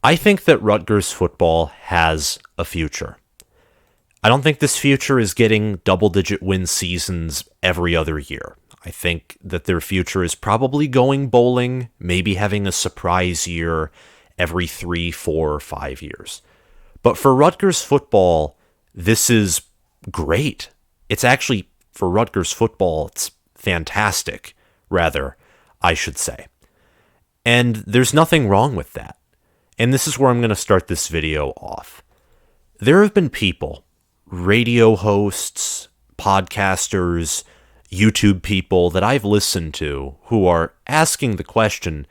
I think that Rutgers football has a future. I don't think this future is getting double-digit win seasons every other year. I think that their future is probably going bowling, maybe having a surprise year every 3, 4, or 5 years. But for Rutgers football, this is great. It's actually, for Rutgers football, it's fantastic, rather, I should say. And there's nothing wrong with that. And this is where I'm going to start this video off. There have been people, radio hosts, podcasters, YouTube people that I've listened to who are asking the question,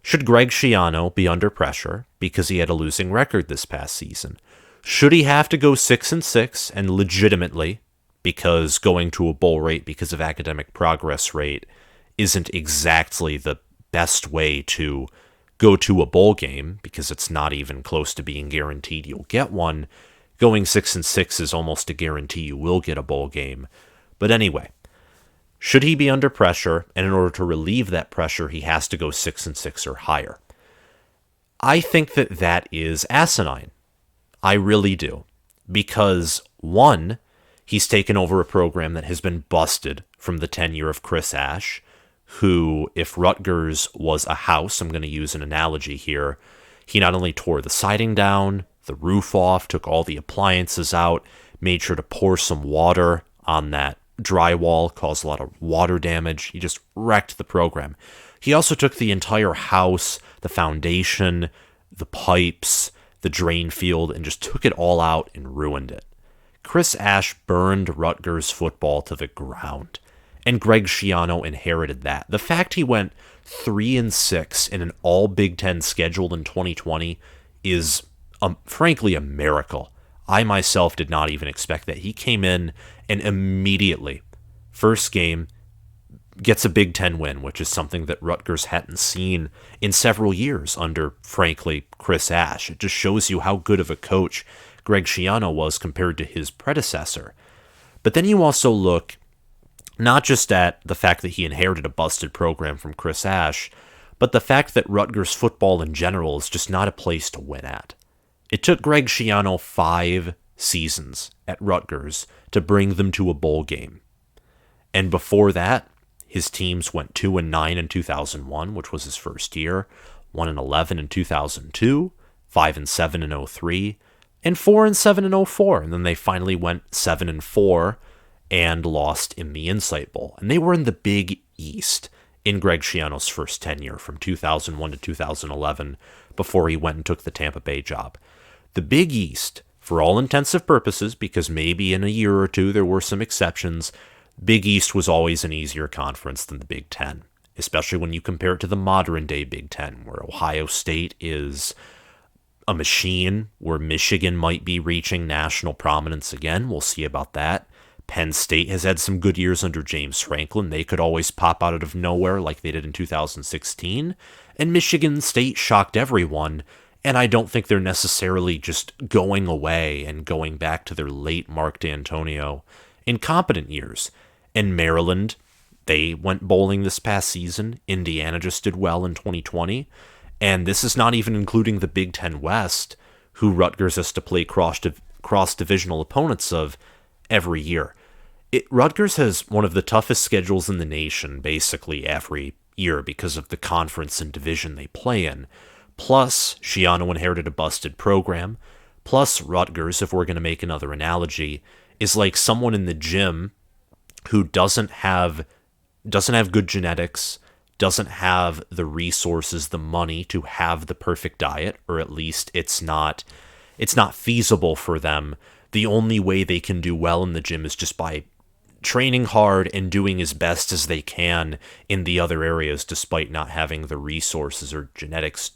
should Greg Schiano be under pressure because he had a losing record this past season? Should he have to go 6-6 and legitimately, because going to a bowl rate because of academic progress rate isn't exactly the best way to go to a bowl game because it's not even close to being guaranteed you'll get one. Going 6-6 is almost a guarantee you will get a bowl game. But anyway, should he be under pressure, and in order to relieve that pressure, he has to go 6-6 or higher? I think that that is asinine. I really do. Because, one, he's taken over a program that has been busted from the tenure of Chris Ash, who, if Rutgers was a house, I'm going to use an analogy here, he not only tore the siding down, the roof off, took all the appliances out, made sure to pour some water on that drywall, caused a lot of water damage. He just wrecked the program. He also took the entire house, the foundation, the pipes, the drain field, and just took it all out and ruined it. Chris Ash burned Rutgers football to the ground, and Greg Schiano inherited that. The fact he went 3-6 in an all Big Ten schedule in 2020 is, frankly, a miracle. I myself did not even expect that. He came in and immediately, first game, gets a Big Ten win, which is something that Rutgers hadn't seen in several years under, frankly, Chris Ash. It just shows you how good of a coach Greg Schiano was compared to his predecessor. But then you also look not just at the fact that he inherited a busted program from Chris Ash, but the fact that Rutgers football in general is just not a place to win at. It took Greg Schiano 5 seasons at Rutgers to bring them to a bowl game. And before that, his teams went 2-9 in 2001, which was his first year, 1-11 in 2002, 5-7 in 2003, and 4-7 in 2004. And then they finally went 7-4 and lost in the Insight Bowl. And they were in the Big East in Greg Schiano's first tenure from 2001 to 2011 before he went and took the Tampa Bay job. The Big East, for all intensive purposes, because maybe in a year or two there were some exceptions, Big East was always an easier conference than the Big Ten, especially when you compare it to the modern-day Big Ten, where Ohio State is a machine, where Michigan might be reaching national prominence again. We'll see about that. Penn State has had some good years under James Franklin. They could always pop out of nowhere like they did in 2016. And Michigan State shocked everyone, and I don't think they're necessarily just going away and going back to their late Mark D'Antonio incompetent years. And Maryland, they went bowling this past season. Indiana just did well in 2020. And this is not even including the Big Ten West, who Rutgers has to play cross-divisional opponents of every year. Rutgers has one of the toughest schedules in the nation basically every year because of the conference and division they play in. Plus, Schiano inherited a busted program. Plus, Rutgers, if we're going to make another analogy, is like someone in the gym who doesn't have good genetics, doesn't have the resources, the money to have the perfect diet, or at least it's not feasible for them. The only way they can do well in the gym is just by training hard and doing as best as they can in the other areas, despite not having the resources or genetics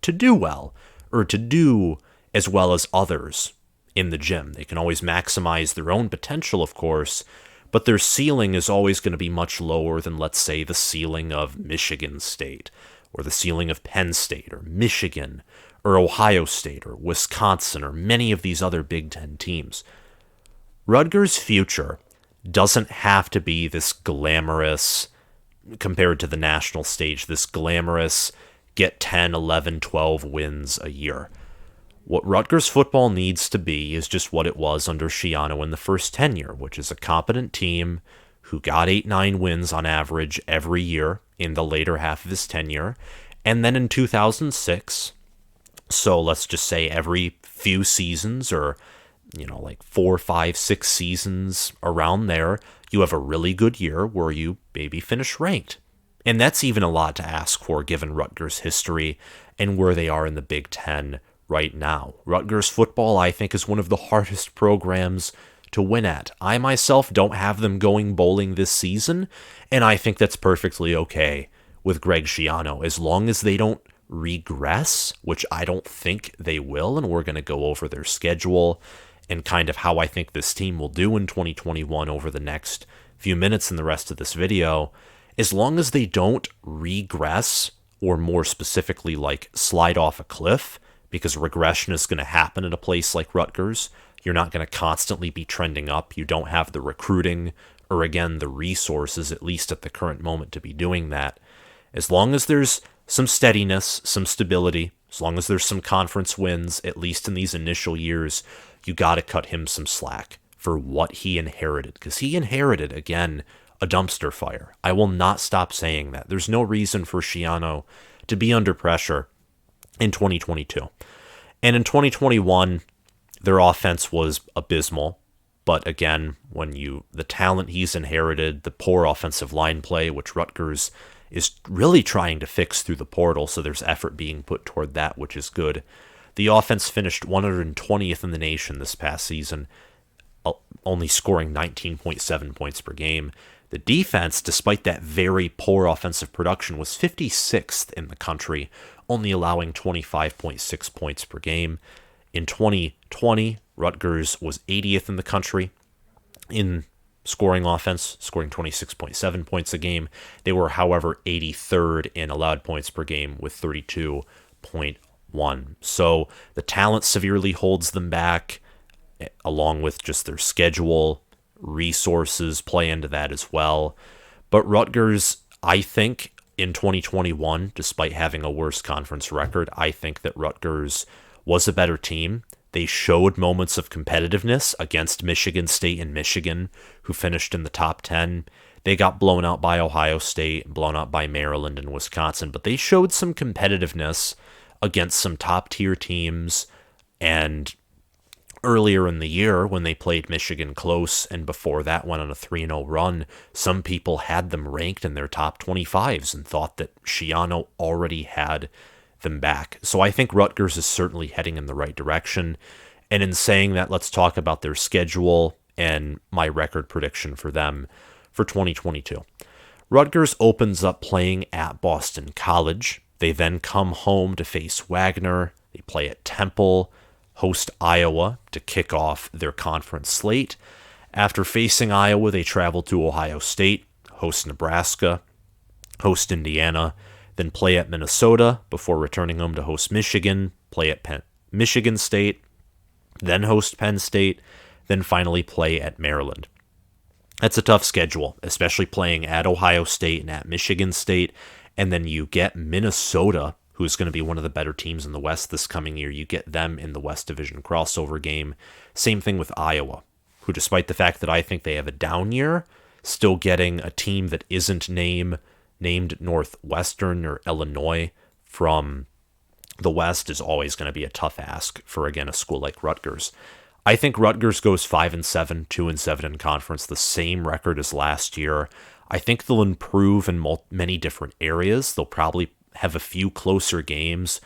to do well, or to do as well as others in the gym. They can always maximize their own potential, of course, but their ceiling is always going to be much lower than, let's say, the ceiling of Michigan State, or the ceiling of Penn State, or Michigan, or Ohio State, or Wisconsin, or many of these other Big Ten teams. Rutgers' future doesn't have to be this glamorous, compared to the national stage, this glamorous get 10, 11, 12 wins a year. What Rutgers football needs to be is just what it was under Schiano in the first tenure, which is a competent team who got 8, 9 wins on average every year in the later half of his tenure. And then in 2006, so let's just say every few seasons, or like 4, 5, 6 seasons around there, you have a really good year where you maybe finish ranked. And that's even a lot to ask for given Rutgers' history and where they are in the Big Ten right now. Rutgers football, I think, is one of the hardest programs to win at. I myself don't have them going bowling this season, and I think that's perfectly okay with Greg Schiano, as long as they don't regress, which I don't think they will, and we're going to go over their schedule and kind of how I think this team will do in 2021 over the next few minutes in the rest of this video. As long as they don't regress, or more specifically like slide off a cliff, because regression is going to happen at a place like Rutgers. You're not going to constantly be trending up. You don't have the recruiting or, again, the resources, at least at the current moment, to be doing that. As long as there's some steadiness, some stability, as long as there's some conference wins, at least in these initial years, you got to cut him some slack for what he inherited. Because he inherited, again, a dumpster fire. I will not stop saying that. There's no reason for Schiano to be under pressure in 2022. And in 2021, their offense was abysmal. But again, the talent he's inherited, the poor offensive line play, which Rutgers is really trying to fix through the portal, so there's effort being put toward that, which is good. The offense finished 120th in the nation this past season, only scoring 19.7 points per game. The defense, despite that very poor offensive production, was 56th in the country, only allowing 25.6 points per game. In 2020, Rutgers was 80th in the country in scoring offense, scoring 26.7 points a game. They were, however, 83rd in allowed points per game with 32.1. So the talent severely holds them back, along with just their schedule. Resources play into that as well. But Rutgers, I think, in 2021, despite having a worse conference record, I think that Rutgers was a better team. They showed moments of competitiveness against Michigan State and Michigan, who finished in the top 10. They got blown out by Ohio State, blown out by Maryland and Wisconsin, but they showed some competitiveness against some top-tier teams. And earlier in the year, when they played Michigan close, and before that went on a 3-0 run, some people had them ranked in their top 25s and thought that Schiano already had them back. So I think Rutgers is certainly heading in the right direction. And in saying that, let's talk about their schedule and my record prediction for them for 2022. Rutgers opens up playing at Boston College. They then come home to face Wagner. They play at Temple, host Iowa to kick off their conference slate. After facing Iowa, they travel to Ohio State, host Nebraska, host Indiana, then play at Minnesota before returning home to host Michigan, play at Michigan State, then host Penn State, then finally play at Maryland. That's a tough schedule, especially playing at Ohio State and at Michigan State, and then you get Minnesota, who's going to be one of the better teams in the West this coming year. You get them in the West Division crossover game. Same thing with Iowa, who, despite the fact that I think they have a down year, still getting a team that isn't named Northwestern or Illinois from the West is always going to be a tough ask for, again, a school like Rutgers. I think Rutgers goes 5-7, 2-7 in conference, the same record as last year. I think they'll improve in many different areas. They'll probably have a few closer games,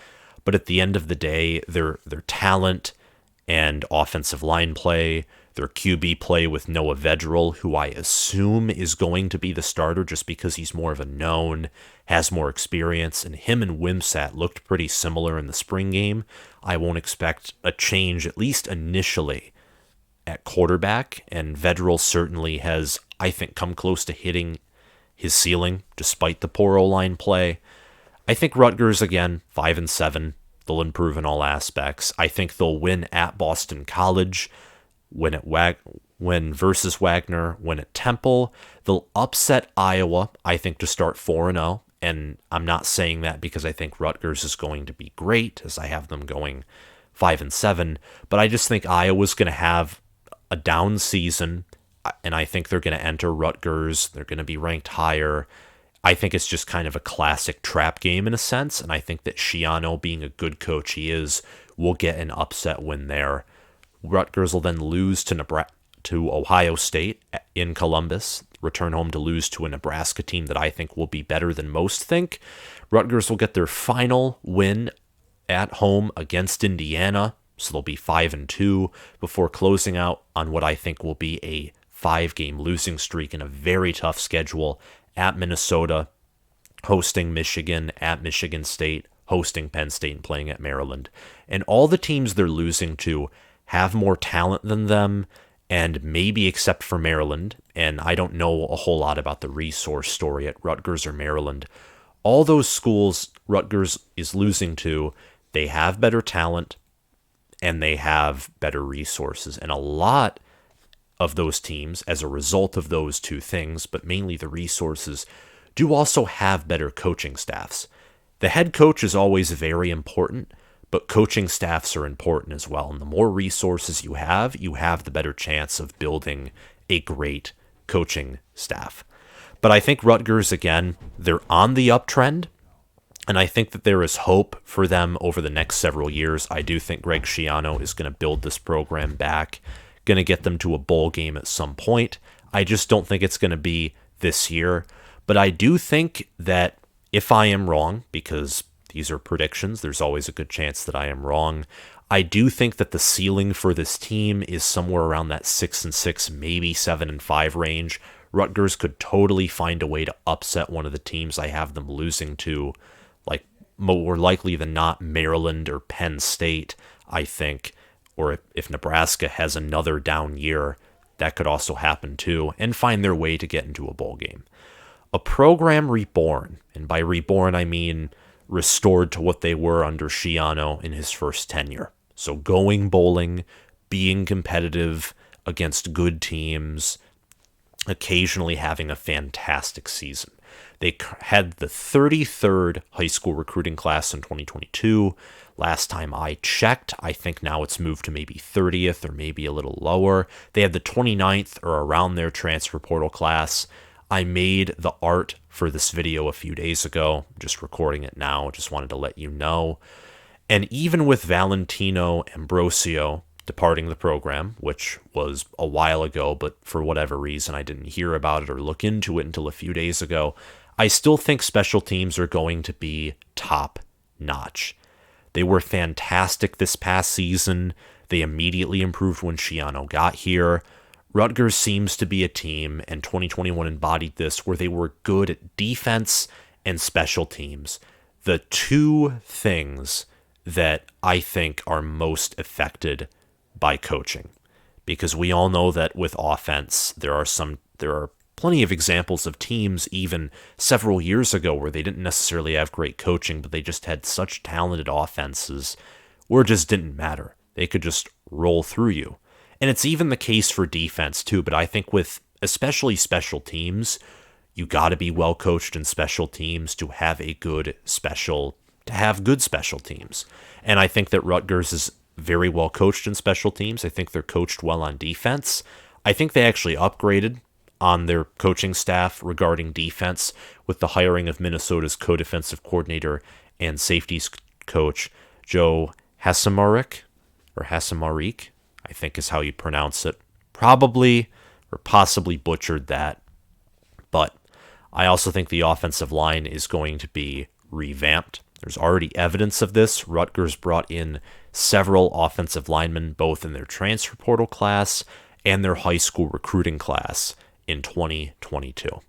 but at the end of the day, their talent and offensive line play, their QB play with Noah Vedral, who I assume is going to be the starter just because he's more of a known, has more experience, and him and Wimsatt looked pretty similar in the spring game. I won't expect a change, at least initially, at quarterback, and Vedral certainly has, I think, come close to hitting his ceiling, despite the poor O-line play. I think Rutgers, again, 5-7. They'll improve in all aspects. I think they'll win at Boston College, win versus Wagner, win at Temple. They'll upset Iowa, I think, to start 4-0, And I'm not saying that because I think Rutgers is going to be great, as I have them going 5-7, but I just think Iowa's going to have a down season, and I think they're going to enter Rutgers. They're going to be ranked higher. I think it's just kind of a classic trap game in a sense, and I think that Schiano, being a good coach he is, will get an upset win there. Rutgers will then lose to Ohio State in Columbus, return home to lose to a Nebraska team that I think will be better than most think. Rutgers will get their final win at home against Indiana, so they'll be 5-2 before closing out on what I think will be a 5-game losing streak in a very tough schedule at Minnesota, hosting Michigan, at Michigan State, hosting Penn State, and playing at Maryland. And all the teams they're losing to have more talent than them, and maybe except for Maryland, and I don't know a whole lot about the resource story at Rutgers or Maryland, all those schools Rutgers is losing to, they have better talent and they have better resources. And a lot of those teams, as a result of those two things, but mainly the resources, do also have better coaching staffs. The head coach is always very important, but coaching staffs are important as well. And the more resources you have the better chance of building a great coaching staff. But I think Rutgers, again, they're on the uptrend, and I think that there is hope for them over the next several years. I do think Greg Schiano is going to build this program back, going to get them to a bowl game at some point. I just don't think it's going to be this year. But I do think that if I am wrong, because these are predictions, there's always a good chance that I am wrong, I do think that the ceiling for this team is somewhere around that 6-6, maybe 7-5 range. Rutgers could totally find a way to upset one of the teams I have them losing to, like more likely than not Maryland or Penn State, I think. Or if Nebraska has another down year, that could also happen too, and find their way to get into a bowl game. A program reborn, and by reborn I mean restored to what they were under Schiano in his first tenure. So going bowling, being competitive against good teams, occasionally having a fantastic season. They had the 33rd high school recruiting class in 2022. Last time I checked, I think now it's moved to maybe 30th or maybe a little lower. They had the 29th or around their transfer portal class. I made the art for this video a few days ago, just recording it now, just wanted to let you know. And even with Valentino Ambrosio departing the program, which was a while ago, but for whatever reason I didn't hear about it or look into it until a few days ago, I still think special teams are going to be top notch. They were fantastic this past season. They immediately improved when Schiano got here. Rutgers seems to be a team, and 2021 embodied this, where they were good at defense and special teams. The two things that I think are most affected by coaching. Because we all know that with offense, there are plenty of examples of teams even several years ago where they didn't necessarily have great coaching, but they just had such talented offenses where it just didn't matter. They could just roll through you. And it's even the case for defense too, but I think with especially special teams, you got to be well coached in special teams to have good special teams. And I think that Rutgers is very well coached in special teams. I think they're coached well on defense. I think they actually upgraded on their coaching staff regarding defense with the hiring of Minnesota's co-defensive coordinator and safeties coach, Joe Hasamarik, I think is how you pronounce it. Probably or possibly butchered that. But I also think the offensive line is going to be revamped. There's already evidence of this. Rutgers brought in several offensive linemen, both in their transfer portal class and their high school recruiting class in 2022.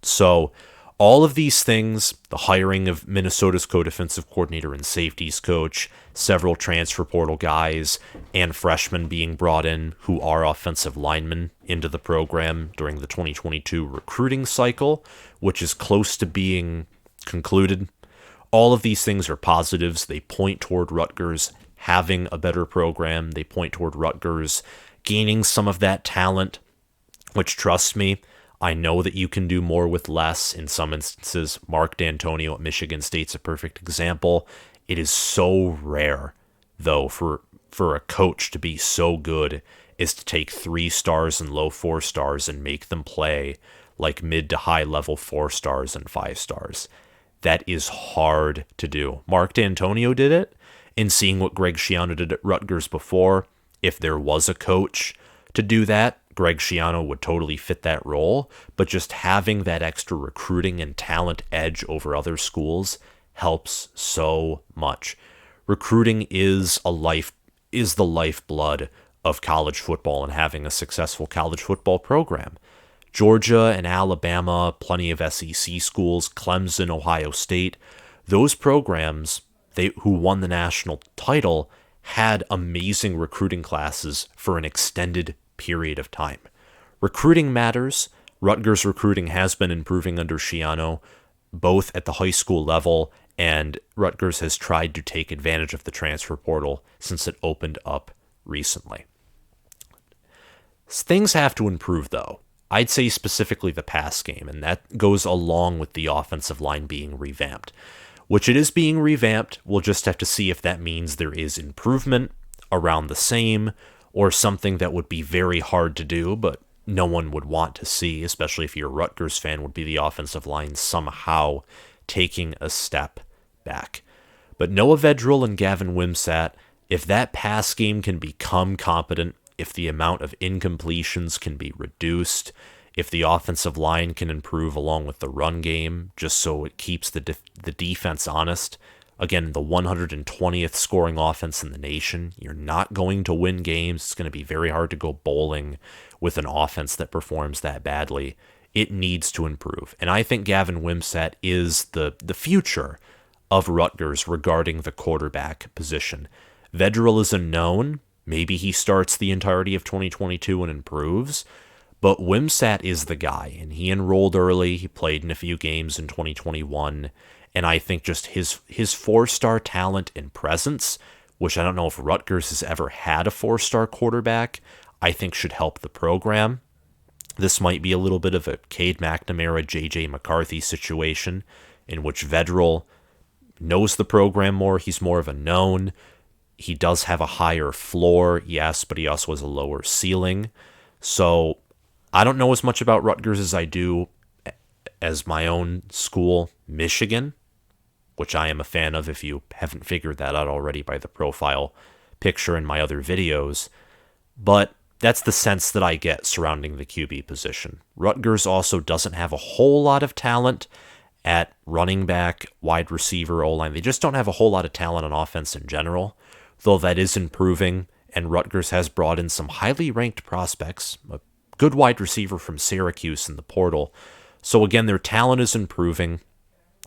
So all of these things, the hiring of Minnesota's co-defensive coordinator and safeties coach, several transfer portal guys, and freshmen being brought in who are offensive linemen into the program during the 2022 recruiting cycle, which is close to being concluded. All of these things are positives. They point toward Rutgers having a better program. They point toward Rutgers gaining some of that talent, which, trust me, I know that you can do more with less. In some instances, Mark D'Antonio at Michigan State's a perfect example. It is so rare, though, for a coach to be so good is to take 3 stars and low 4 stars and make them play like mid to high level 4 stars and 5 stars. That is hard to do. Mark D'Antonio did it, and seeing what Greg Schiano did at Rutgers before, if there was a coach to do that, Greg Schiano would totally fit that role, but just having that extra recruiting and talent edge over other schools helps so much. Recruiting is the lifeblood of college football and having a successful college football program. Georgia and Alabama, plenty of SEC schools, Clemson, Ohio State, those programs who won the national title had amazing recruiting classes for an extended period of time. Recruiting matters. Rutgers recruiting has been improving under Schiano, both at the high school level, and Rutgers has tried to take advantage of the transfer portal since it opened up recently. Things have to improve, though. I'd say specifically the pass game, and that goes along with the offensive line being revamped, which it is being revamped. We'll just have to see if that means there is improvement, around the same, or something that would be very hard to do, but no one would want to see, especially if you're a Rutgers fan, would be the offensive line somehow taking a step back. But Noah Vedral and Gavin Wimsatt, if that pass game can become competent, if the amount of incompletions can be reduced, if the offensive line can improve along with the run game, just so it keeps the defense honest. Again, the 120th scoring offense in the nation. You're not going to win games. It's going to be very hard to go bowling with an offense that performs that badly. It needs to improve. And I think Gavin Wimsatt is the future of Rutgers regarding the quarterback position. Vedral is a known. Maybe he starts the entirety of 2022 and improves. But Wimsatt is the guy, and he enrolled early. He played in a few games in 2021. And I think just his 4-star talent and presence, which I don't know if Rutgers has ever had a 4-star quarterback, I think should help the program. This might be a little bit of a Cade McNamara, J.J. McCarthy situation in which Vedral knows the program more. He's more of a known. He does have a higher floor, yes, but he also has a lower ceiling. So I don't know as much about Rutgers as I do as my own school, Michigan, which I am a fan of if you haven't figured that out already by the profile picture in my other videos. But that's the sense that I get surrounding the QB position. Rutgers also doesn't have a whole lot of talent at running back, wide receiver, O-line. They just don't have a whole lot of talent on offense in general, though that is improving, and Rutgers has brought in some highly ranked prospects, a good wide receiver from Syracuse in the portal. So again, their talent is improving,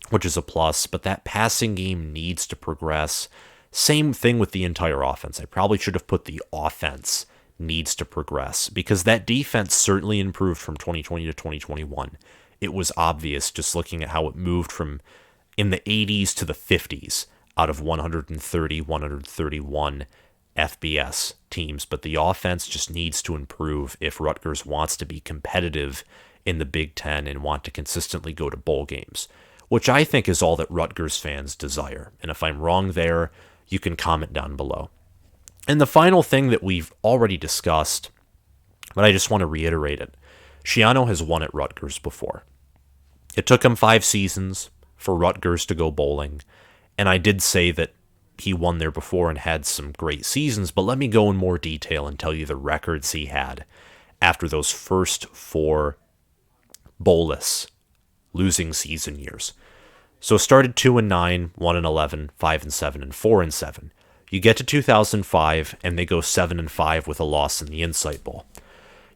which is a plus, but that passing game needs to progress. Same thing with the entire offense. I probably should have put the offense needs to progress, because that defense certainly improved from 2020 to 2021. It was obvious just looking at how it moved from in the 80s to the 50s out of 130, 131 FBS teams. But the offense just needs to improve if Rutgers wants to be competitive in the Big Ten and want to consistently go to bowl games, which I think is all that Rutgers fans desire. And if I'm wrong there, you can comment down below. And the final thing that we've already discussed, but I just want to reiterate it, Schiano has won at Rutgers before. It took him 5 seasons for Rutgers to go bowling, and I did say that he won there before and had some great seasons, but let me go in more detail and tell you the records he had after those first 4 bowlless losing season years. So started 2-9, 1-11, 5-7, and 4-7. You get to 2005, and they go 7-5 with a loss in the Insight Bowl.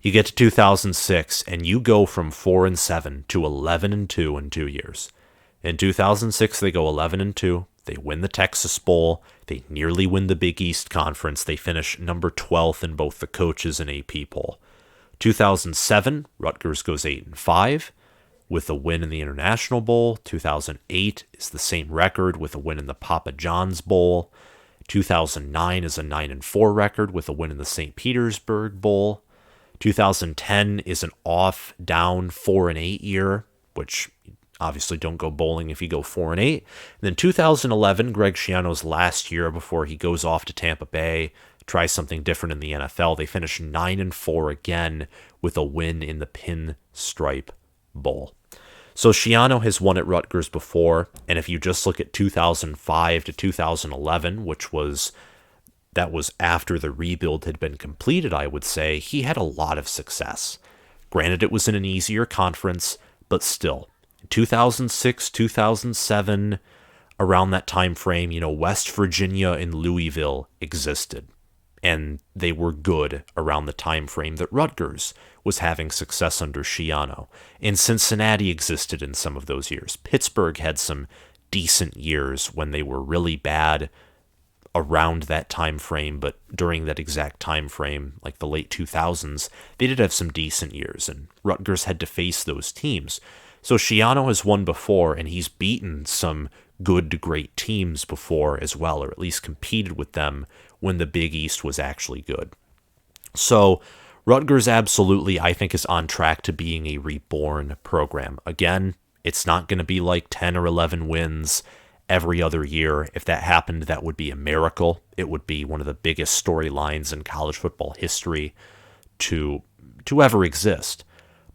You get to 2006, and you go from 4-7 to 11-2 in 2 years. In 2006, they go 11-2. They win the Texas Bowl. They nearly win the Big East Conference. They finish number 12th in both the coaches and AP poll. 2007, Rutgers goes 8-5 with a win in the International Bowl. 2008 is the same record with a win in the Papa John's Bowl. 2009 is a 9-4 record with a win in the St. Petersburg Bowl. 2010 is an off, down 4-8 year, which obviously don't go bowling if you go 4-8. And then 2011, Greg Schiano's last year before he goes off to Tampa Bay, tries something different in the NFL. They finish 9-4 again with a win in the Pinstripe Bowl. So Schiano has won at Rutgers before, and if you just look at 2005 to 2011, that was after the rebuild had been completed, I would say, he had a lot of success. Granted, it was in an easier conference, but still. 2006, 2007, around that time frame, West Virginia and Louisville existed, and they were good around the time frame that Rutgers was having success under Schiano. And Cincinnati existed in some of those years. Pittsburgh had some decent years when they were really bad around that time frame, but during that exact time frame, like the late 2000s, they did have some decent years, and Rutgers had to face those teams. So Schiano has won before, and he's beaten some good to great teams before as well, or at least competed with them when the Big East was actually good. So Rutgers absolutely, I think, is on track to being a reborn program. Again, it's not going to be like 10 or 11 wins every other year. If that happened, that would be a miracle. It would be one of the biggest storylines in college football history to ever exist.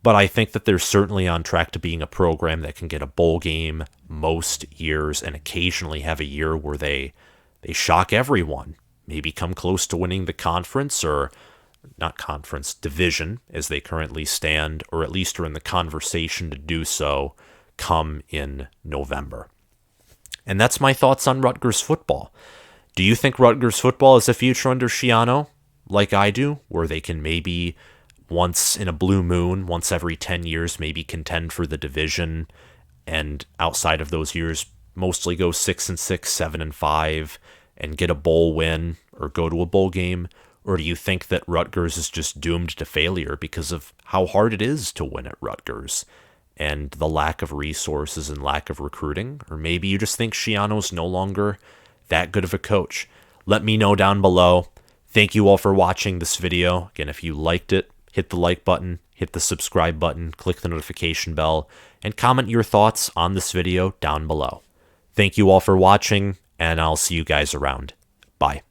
But I think that they're certainly on track to being a program that can get a bowl game most years and occasionally have a year where they shock everyone. Maybe come close to winning the conference, or not conference, division as they currently stand, or at least are in the conversation to do so come in November. And that's my thoughts on Rutgers football. Do you think Rutgers football is a future under Schiano, like I do, where they can maybe once in a blue moon, once every 10 years, maybe contend for the division, and outside of those years, mostly go 6-6, 7-5, and get a bowl win or go to a bowl game? Or do you think that Rutgers is just doomed to failure because of how hard it is to win at Rutgers and the lack of resources and lack of recruiting? Or maybe you just think Schiano's no longer that good of a coach. Let me know down below. Thank you all for watching this video. Again, if you liked it, hit the like button, hit the subscribe button, click the notification bell, and comment your thoughts on this video down below. Thank you all for watching, and I'll see you guys around. Bye.